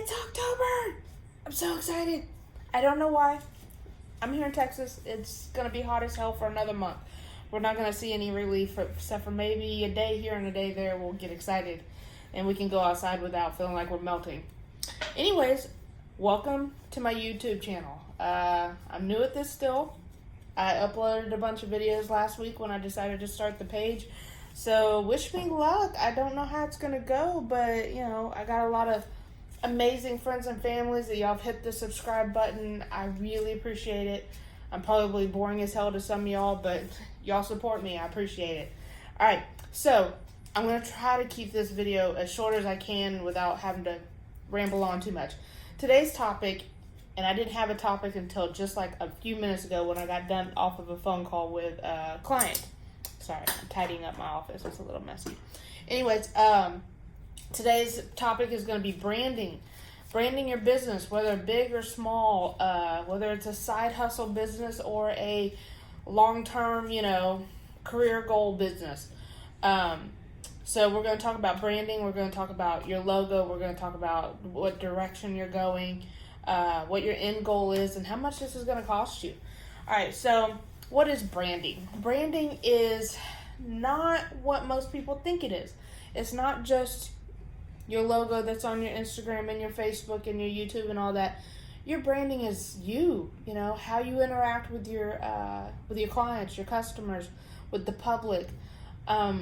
It's October! I'm so excited. I don't know why. I'm here in Texas. It's going to be hot as hell for another month. We're not going to see any relief except for maybe a day here and a day there. We'll get excited and we can go outside without feeling like we're melting. Anyways, welcome to my YouTube channel. I'm new at this still. I uploaded a bunch of videos last week when I decided to start the page. So wish me luck. I don't know how it's going to go, but you know, I got a lot of amazing friends and families that y'all have hit the subscribe button. I really appreciate it. I'm probably boring as hell to some of y'all, but y'all support me. I appreciate it. All right, so I'm going to try to keep this video as short as I can without having to ramble on too much. Today's topic, and I didn't have a topic until just like a few minutes ago when I got done off of a phone call with a client. Sorry, I'm tidying up my office. It's a little messy. Anyways, today's topic is going to be branding. Branding your business, whether big or small, whether it's a side hustle business or a long-term, career goal business. So we're going to talk about branding. We're going to talk about your logo. We're going to talk about what direction you're going, what your end goal is, and how much this is going to cost you. All right, so what is branding? Branding is not what most people think it is. It's not just your logo that's on your Instagram and your Facebook and your YouTube and all that. Your branding is you, how you interact with your clients, your customers, with the public. A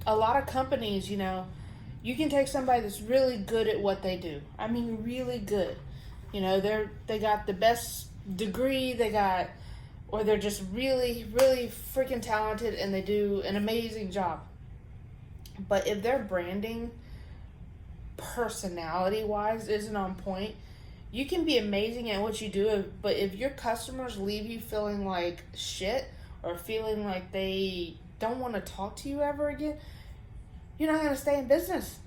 lot of companies, you can take somebody that's really good at what they do. I mean, really good. They got the best degree, or they're just really, really freaking talented and they do an amazing job. But if their branding, personality-wise, isn't on point, you can be amazing at what you do, but if your customers leave you feeling like shit or feeling like they don't want to talk to you ever again, you're not going to stay in business.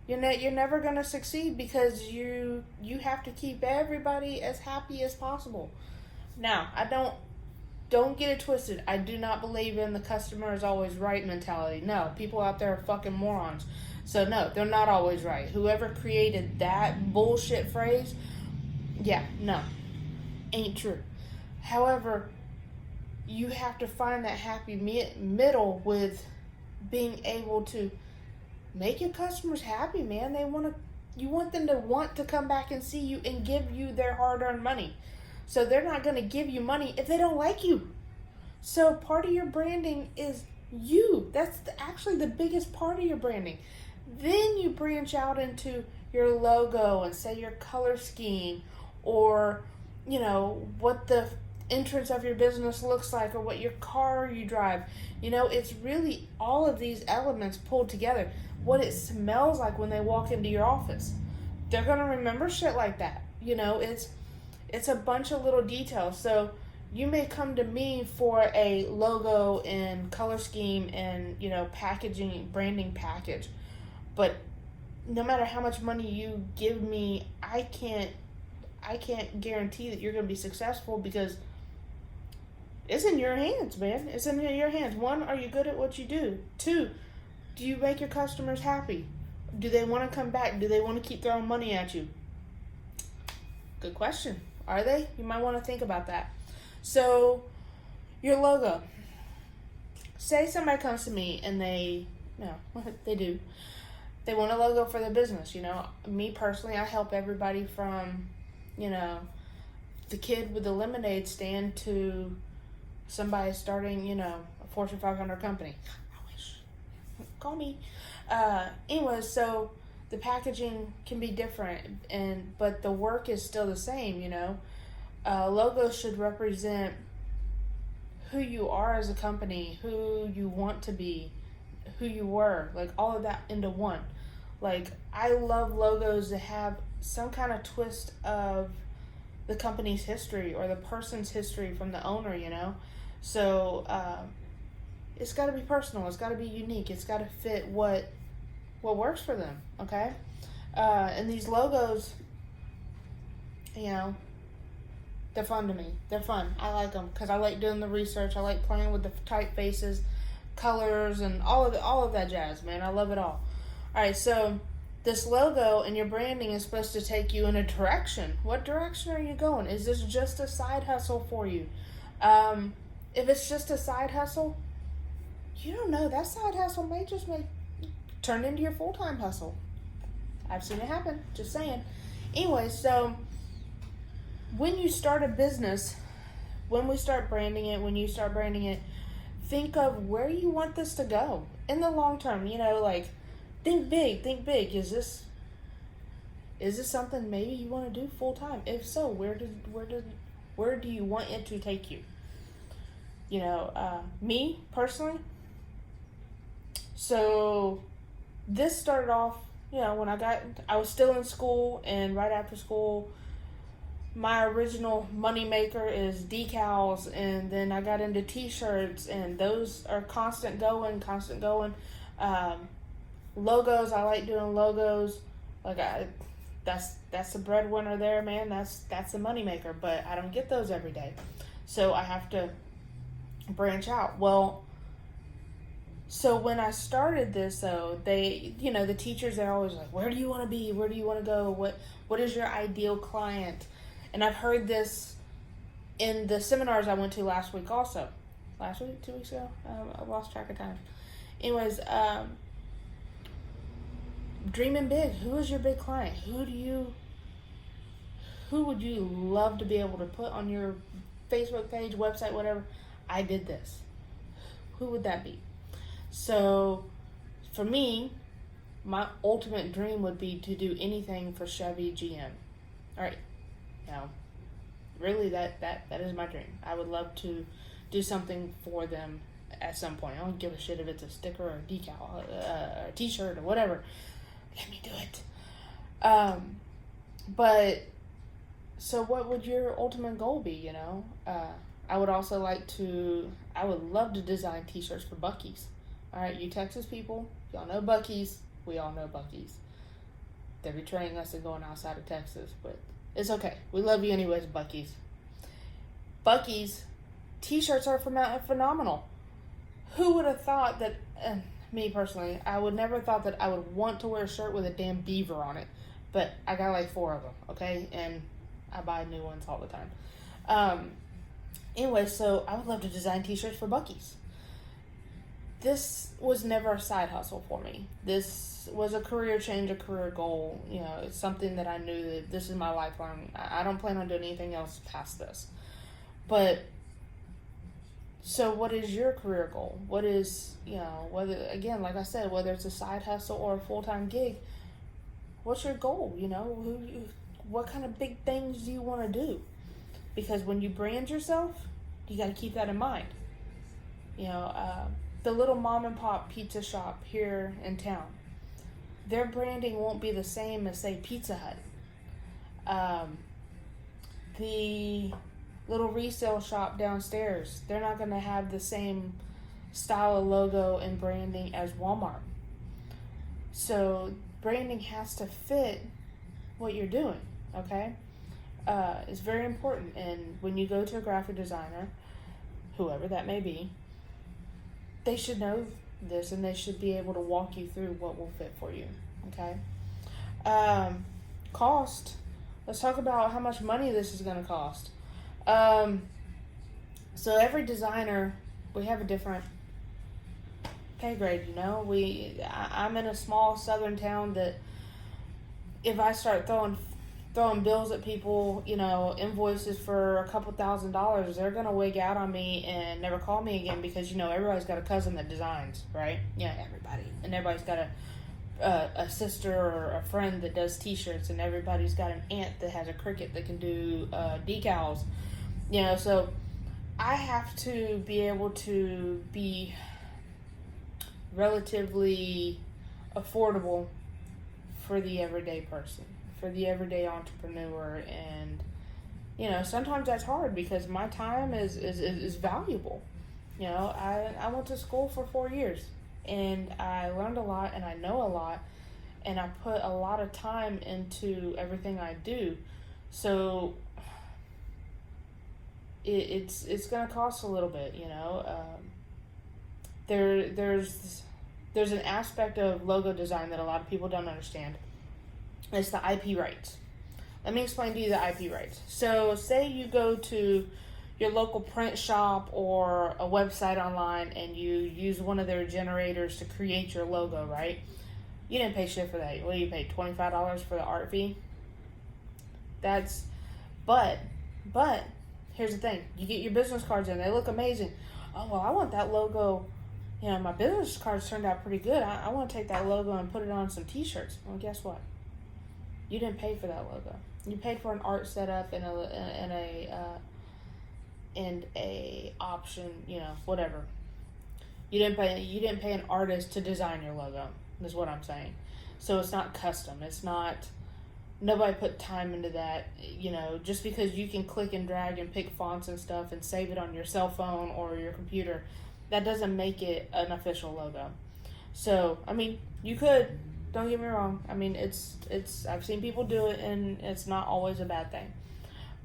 You're never going to succeed because you have to keep everybody as happy as possible. Now, don't get it twisted. I do not believe in the customer is always right mentality. No, people out there are fucking morons. So no, they're not always right. Whoever created that bullshit phrase, ain't true. However, you have to find that happy middle with being able to make your customers happy, man. You want them to want to come back and see you and give you their hard-earned money. So they're not going to give you money if they don't like you. So part of your branding is you. That's actually the biggest part of your branding. Then you branch out into your logo and say your color scheme or, what the entrance of your business looks like or what your car you drive. It's really all of these elements pulled together. What it smells like when they walk into your office. They're going to remember shit like that. It's a bunch of little details. So you may come to me for a logo and color scheme and, packaging, branding package. But no matter how much money you give me, I can't guarantee that you're going to be successful because it's in your hands, man. It's in your hands. One, are you good at what you do? Two, do you make your customers happy? Do they want to come back? Do they want to keep throwing money at you? Good question. Are they? You might want to think about that. So, your logo. Say somebody comes to me and they do. They want a logo for their business, Me personally, I help everybody from, the kid with the lemonade stand to somebody starting, a Fortune 500 company. I wish. Call me. Anyways, so the packaging can be different, but the work is still the same, Logos should represent who you are as a company, who you want to be, who you were, like all of that into one. Like, I love logos that have some kind of twist of the company's history or the person's history from the owner, So, it's got to be personal. It's got to be unique. It's got to fit what works for them, okay? And these logos, they're fun to me. They're fun. I like them because I like doing the research. I like playing with the typefaces, colors, and all of that jazz, man. I love it all. All right, so this logo and your branding is supposed to take you in a direction. What direction are you going? Is this just a side hustle for you? If it's just a side hustle, you don't know. That side hustle may turn into your full-time hustle. I've seen it happen. Just saying. Anyway, so when you start a business, when you start branding it, think of where you want this to go in the long term. Like, think big. Is this something maybe you want to do full time? If so, where do you want it to take you? Me personally. So this started off, when I was still in school, and right after school, my original money maker is decals, and then I got into t-shirts, and those are constant going. Logos, I like doing logos. Like, that's the breadwinner there, man. That's the money maker, but I don't get those every day. So I have to branch out. Well, so when I started this, though, the teachers, they're always like, where do you want to be? Where do you want to go? What is your ideal client? And I've heard this in the seminars I went to last week also. Last week? 2 weeks ago? I lost track of time. Anyways, dreaming big. Who is your big client? Who would you love to be able to put on your Facebook page, website, whatever? I did this. Who would that be? So, for me, my ultimate dream would be to do anything for Chevy GM. All right. Now, really, that is my dream. I would love to do something for them at some point. I don't give a shit if it's a sticker or a decal, a t-shirt or whatever. Let me do it. But, so what would your ultimate goal be, I would love to design t-shirts for Buc-ee's. All right, you Texas people, y'all know Buc-ee's. We all know Buc-ee's. They're betraying us and going outside of Texas, but it's okay. We love you anyways, Buc-ee's. Buc-ee's t-shirts are phenomenal. Who would have thought that, me personally, I would never thought that I would want to wear a shirt with a damn beaver on it. But I got like 4 of them, okay? And I buy new ones all the time. Anyway, so I would love to design t-shirts for Buc-ee's. This was never a side hustle for me. This was a career change, a career goal. It's something that I knew that this is my lifelong. I don't plan on doing anything else past this. But, so what is your career goal? What is, whether, again, like I said, whether it's a side hustle or a full-time gig, what's your goal? What kind of big things do you want to do? Because when you brand yourself, you got to keep that in mind. The little mom and pop pizza shop here in town, their branding won't be the same as, say, Pizza Hut. The little resale shop downstairs, they're not going to have the same style of logo and branding as Walmart. So branding has to fit what you're doing, okay? It's very important. And when you go to a graphic designer, whoever that may be, they should know this, and they should be able to walk you through what will fit for you, okay? Cost. Let's talk about how much money this is going to cost. So every designer, we have a different pay grade, I'm in a small southern town that if I start throwing bills at people, invoices for a couple $1,000s, they're going to wig out on me and never call me again because, everybody's got a cousin that designs, right? Yeah, everybody. And everybody's got a sister or a friend that does t-shirts, and everybody's got an aunt that has a Cricut that can do decals. So I have to be able to be relatively affordable for the everyday person, for the everyday entrepreneur. And sometimes that's hard because my time is valuable. I went to school for 4 years, and I learned a lot, and I know a lot, and I put a lot of time into everything I do. So it's gonna cost a little bit, There's an aspect of logo design that a lot of people don't understand. It's the IP rights. Let me explain to you the IP rights. So say you go to your local print shop or a website online and you use one of their generators to create your logo, right? You didn't pay shit for that. What do you pay? $25 for the art fee? That's, but, here's the thing. You get your business cards in, they look amazing. Oh, well, I want that logo. You know, my business cards turned out pretty good. I want to take that logo and put it on some t-shirts. Well, guess what? You didn't pay for that logo. You paid for an art setup and a option, you know, whatever. You didn't pay an artist to design your logo, is what I'm saying. So it's not custom. It's not, nobody put time into that, you know, just because you can click and drag and pick fonts and stuff and save it on your cell phone or your computer, that doesn't make it an official logo. So, I mean, you could, don't get me wrong. I mean, it's I've seen people do it and it's not always a bad thing.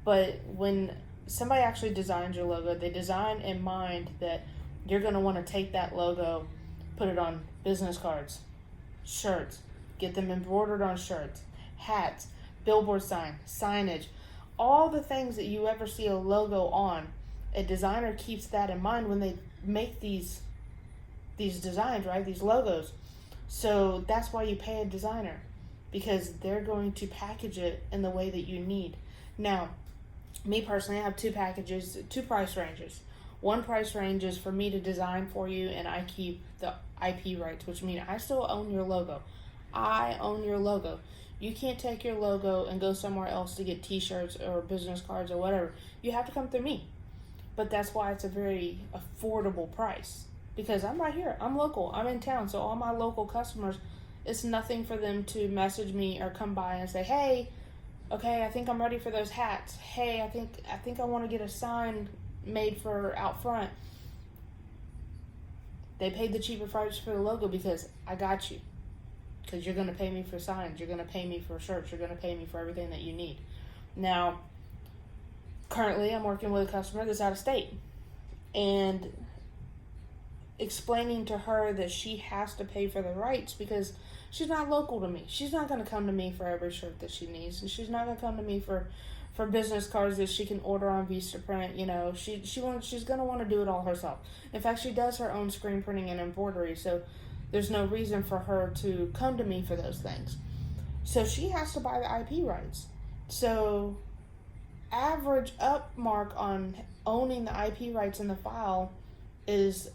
But when somebody actually designs your logo, they design in mind that you're going to want to take that logo, put it on business cards, shirts, get them embroidered on shirts, hats, billboard signage, all the things that you ever see a logo on. A designer keeps that in mind when they make these designs, right? These logos. So that's why you pay a designer, because they're going to package it in the way that you need. Now, me personally, I have two price ranges. One price range is for me to design for you, and I keep the IP rights, which means I still own your logo. I own your logo. You can't take your logo and go somewhere else to get t-shirts or business cards or whatever. You have to come through me. But that's why it's a very affordable price. Because I'm right here. I'm local. I'm in town. So all my local customers, it's nothing for them to message me or come by and say, hey, okay, I think I'm ready for those hats. Hey, I think I want to get a sign made for out front. They paid the cheaper price for the logo because I got you. Because you're going to pay me for signs. You're going to pay me for shirts. You're going to pay me for everything that you need. Now, currently I'm working with a customer that's out of state. And explaining to her that she has to pay for the rights because she's not local to me. She's not going to come to me for every shirt that she needs. And she's not going to come to me for business cards that she can order on Vistaprint. You know, she's going to want to do it all herself. In fact, she does her own screen printing and embroidery. So there's no reason for her to come to me for those things. So she has to buy the IP rights. So average up mark on owning the IP rights in the file is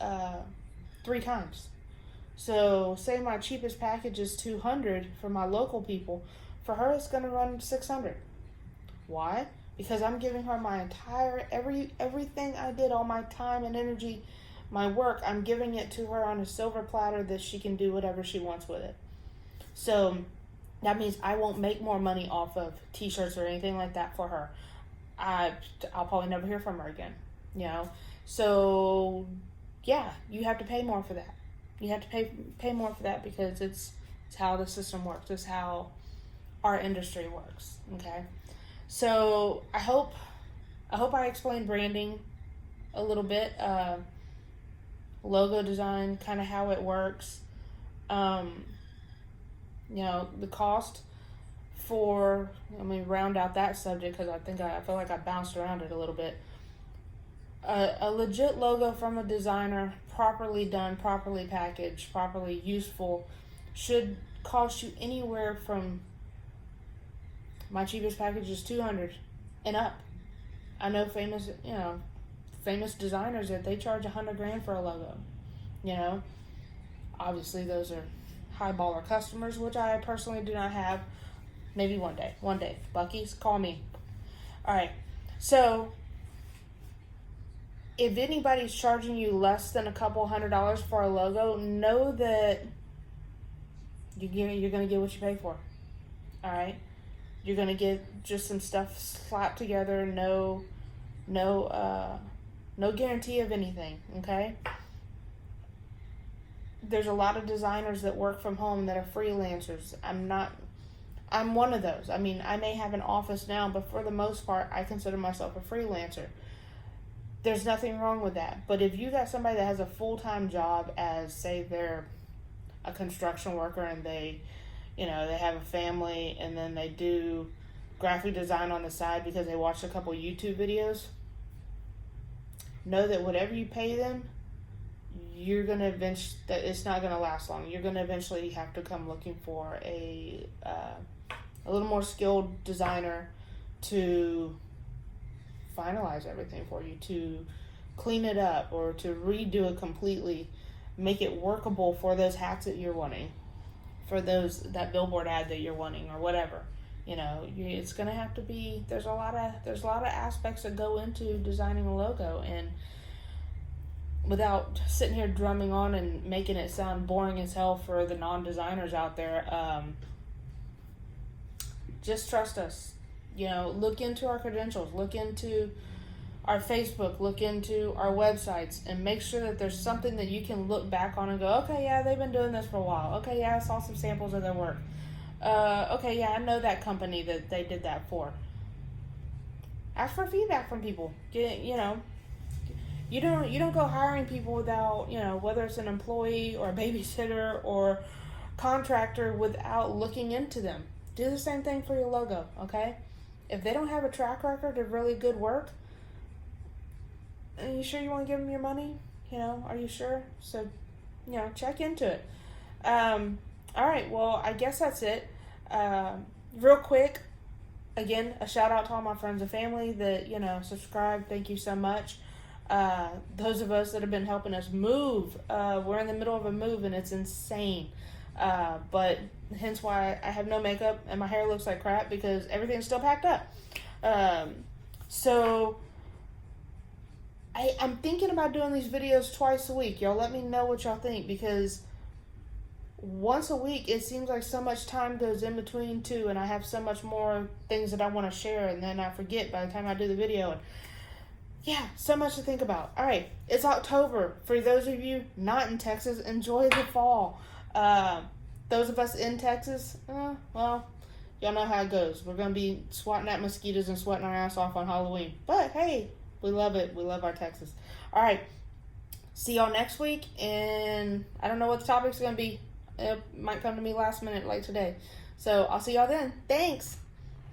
3 times. So say my cheapest package is $200 for my local people. For her, it's going to run $600. Why? Because I'm giving her my entire everything I did, all my time and energy, my work. I'm giving it to her on a silver platter that she can do whatever she wants with it. So that means I won't make more money off of t-shirts or anything like that for her. I'll probably never hear from her again. You know. So, yeah, you have to pay more for that. You have to pay more for that because it's how the system works. It's how our industry works. Okay, so I hope I explained branding a little bit, logo design, kind of how it works. You know, the cost for. Let me round out that subject because I feel like I bounced around it a little bit. A legit logo from a designer, properly done, properly packaged, properly useful, should cost you anywhere from, my cheapest package is $200 and up. I know famous designers that they charge $100,000 for a logo. You know, obviously those are high baller customers, which I personally do not have. Maybe one day. Buc-ee's, call me. All right, so if anybody's charging you less than a couple $100 for a logo, know that you're going to get what you pay for. All right? You're going to get just some stuff slapped together, no guarantee of anything, okay? There's a lot of designers that work from home that are freelancers. I'm one of those. I mean, I may have an office now, but for the most part, I consider myself a freelancer. There's nothing wrong with that. But if you got somebody that has a full-time job as, say, they're a construction worker and they, they have a family and then they do graphic design on the side because they watched a couple YouTube videos, know that whatever you pay them, you're going to that it's not going to last long. You're going to eventually have to come looking for a little more skilled designer to finalize everything for you, to clean it up or to redo it completely, make it workable for those hats that you're wanting, for that billboard ad that you're wanting, or whatever. It's gonna have to be. There's a lot of aspects that go into designing a logo, and without sitting here drumming on and making it sound boring as hell for the non-designers out there, just trust us. Look into our credentials, look into our Facebook, look into our websites, and make sure that there's something that you can look back on and go, okay, yeah, they've been doing this for a while. Okay, yeah, I saw some samples of their work. Okay, yeah, I know that company that they did that for. Ask for feedback from people. You don't go hiring people without, whether it's an employee or a babysitter or contractor, without looking into them. Do the same thing for your logo, okay? If they don't have a track record of really good work, are you sure you want to give them your money? Are you sure? So, check into it. All right, well, I guess that's it. Real quick, again, a shout out to all my friends and family that, subscribe. Thank you so much. Those of us that have been helping us move, we're in the middle of a move and it's insane. But hence why I have no makeup and my hair looks like crap, because everything's still packed up. So I'm thinking about doing these videos twice a week. Y'all let me know what y'all think, because once a week, it seems like so much time goes in between two, and I have so much more things that I want to share, and then I forget by the time I do the video. And yeah, so much to think about. All right, it's October. For those of you not in Texas, enjoy the fall. Those of us in Texas, well, y'all know how it goes. We're going to be swatting at mosquitoes and sweating our ass off on Halloween. But hey, we love it. We love our Texas. All right, see y'all next week, and I don't know what the topic's going to be. It might come to me last minute like today. So I'll see y'all then. Thanks.